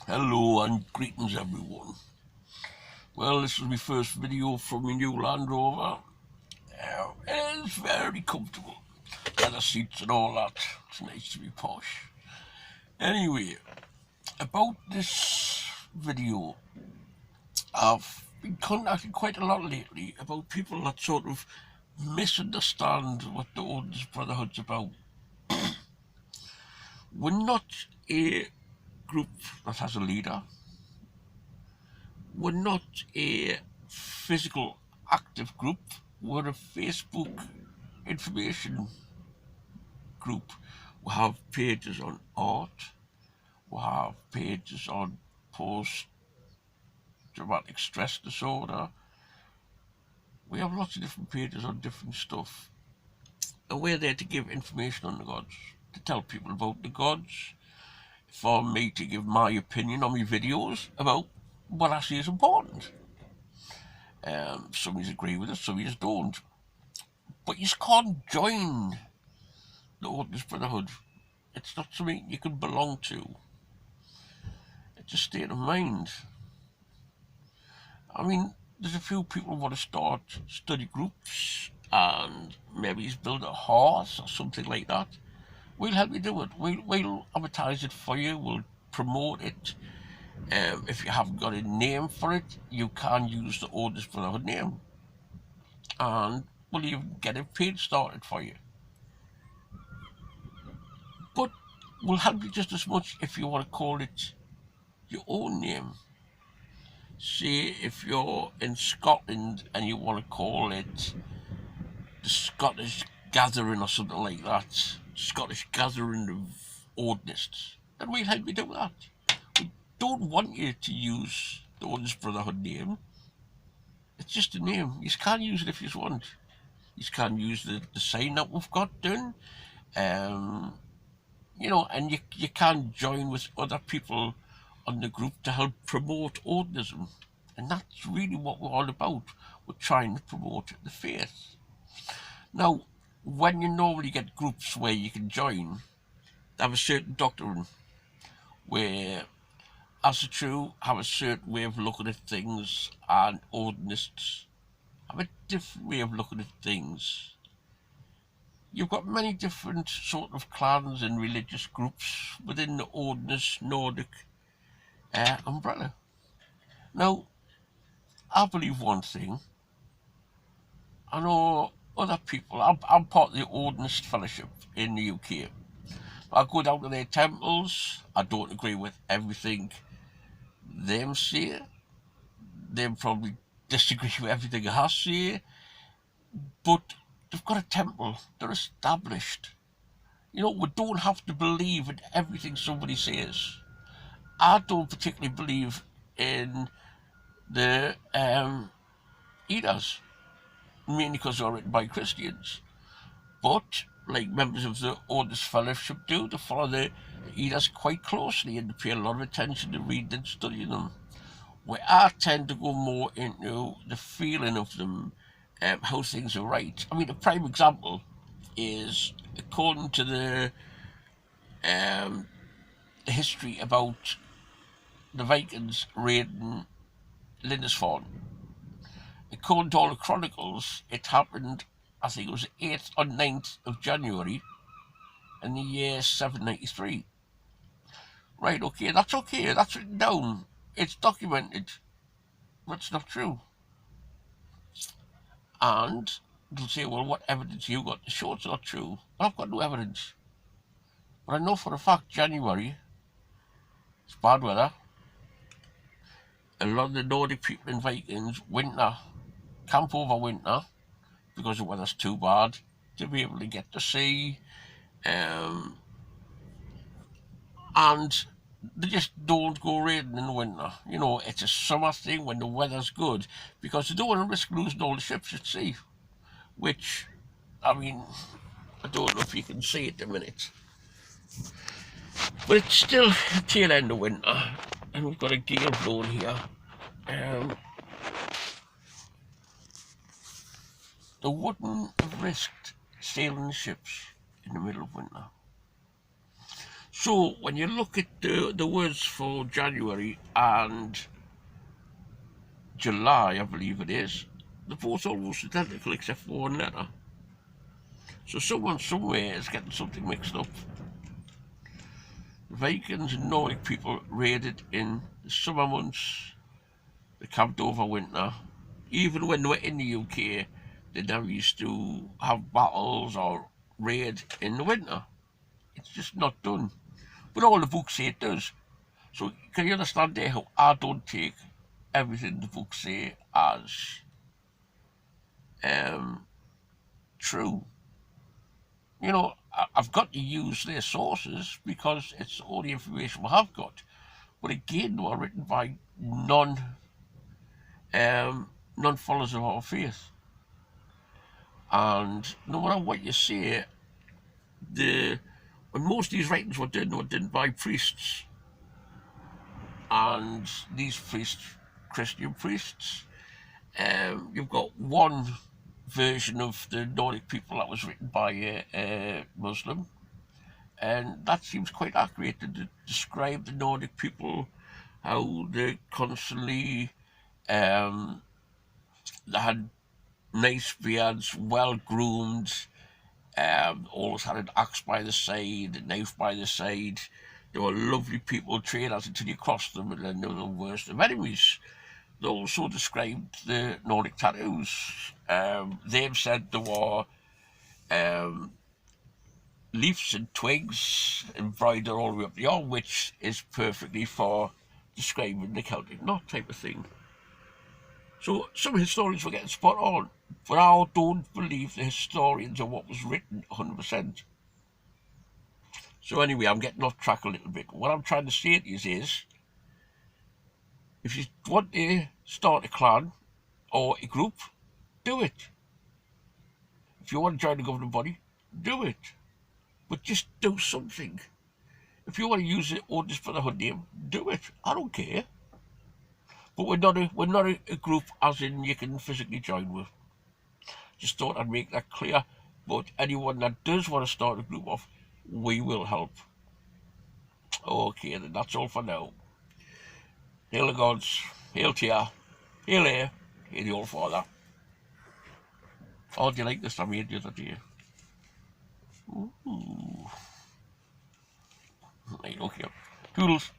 Hello and greetings everyone. Well, this is my first video from my new Land Rover. It's very comfortable. Leather seats and all that. It's nice to be posh. Anyway, about this video, I've been contacted quite a lot lately about people that sort of misunderstand what the Odinst Brotherhood's about. We're not a group that has a leader. We're not a physical active group. We're a Facebook information group. We have pages on art. We have pages on post-traumatic stress disorder. We have lots of different pages on different stuff. And we're there to give information on the gods, to tell people about the gods, for me to give my opinion on my videos about what I see is important. Some of you agree with us, some of you don't. But you can't join the Odinst Brotherhood. It's not something you can belong to. It's a state of mind. I mean, there's a few people who want to start study groups and maybe build a horse or something like that. We'll help you do it. We'll advertise it for you. We'll promote it. If you haven't got a name for it, you can use the Odinst Brotherhood name. And we'll even get a page started for you. But we'll help you just as much if you want to call it your own name. Say if you're in Scotland and you want to call it the Scottish Gathering or something like that, Scottish Gathering of Odinists, then we'll help you do that. We don't want you to use the Odinst Brotherhood name. It's just a name. You can't use it if you want. You can't use the sign that we've got done. And you can join with other people on the group to help promote Odinism. And that's really what we're all about. We're trying to promote the faith. Now, when you normally get groups where you can join, they have a certain doctrine where, as a true, have a certain way of looking at things, and Odinists have a different way of looking at things. You've got many different sort of clans and religious groups within the Odinist Nordic umbrella. Now, I believe one thing. I know other people. I'm part of the Odinst Fellowship in the UK. I go down to their temples. I don't agree with everything them say. They probably disagree with everything I say. But they've got a temple. They're established. We don't have to believe in everything somebody says. I don't particularly believe in the Eddas, mainly because they're written by Christians. But, like members of the Odinist Fellowship do, they follow the Eddas quite closely and they pay a lot of attention to reading and studying them. Where I tend to go more into the feeling of them, how things are right. I mean, a prime example is according to the history about the Vikings raiding Lindisfarne. According to all the chronicles, it happened, I think it was the 8th or 9th of January in the year 793. Right, okay, that's written down. It's documented. That's not true. And they'll say, well, what evidence you got to show it's not true? Well, I've got no evidence. But I know for a fact January, it's bad weather. A lot of the Nordic people and Vikings camp over winter because the weather's too bad to be able to get to sea. And they just don't go raiding in the winter. It's a summer thing when the weather's good because they don't want to risk losing all the ships at sea. Which, I mean, I don't know if you can see at the minute. But it's still the tail end of winter and we've got a gale blowing here. They wouldn't have risked sailing the ships in the middle of winter. So when you look at the words for January and July, I believe it is, they're both almost identical except for one letter. So someone somewhere is getting something mixed up. The Vikings and Nordic people raided in the summer months. They camped over winter. Even when they were in the UK, they never used to have battles or raid in the winter. It's just not done. But all the books say it does. So can you understand there how I don't take everything the books say as um, true? You know, I've got to use their sources because it's all the information we have got. But again, they were written by non-followers of our faith. And no matter what you say, when most of these writings were done by priests, and these priests, Christian priests, you've got one version of the Nordic people that was written by a Muslim, and that seems quite accurate to describe the Nordic people, how they constantly they had nice beards, well groomed, always had an axe by the side, a knife by the side. They were lovely people, traders until you crossed them, and then they were the worst of enemies. They also described the Nordic tattoos. They've said there were um, leaves and twigs embroidered all the way up the arm, which is perfectly for describing the Celtic knot type of thing. So some historians were getting spot on, but I don't believe the historians of what was written 100%. So anyway, I'm getting off track a little bit. What I'm trying to say to you is, if you want to start a clan or a group, do it. If you want to join the governing body, do it. But just do something. If you want to use the Odinst Brotherhood name, do it. I don't care. But we're not a group as in you can physically join with. Just thought I'd make that clear. But anyone that does want to start a group off, we will help. Okay, then that's all for now. Hail the gods, hail Tia, hail here, hail the old father. Oh, do you like this I made the other day? Ooh. Right, okay. Toodles.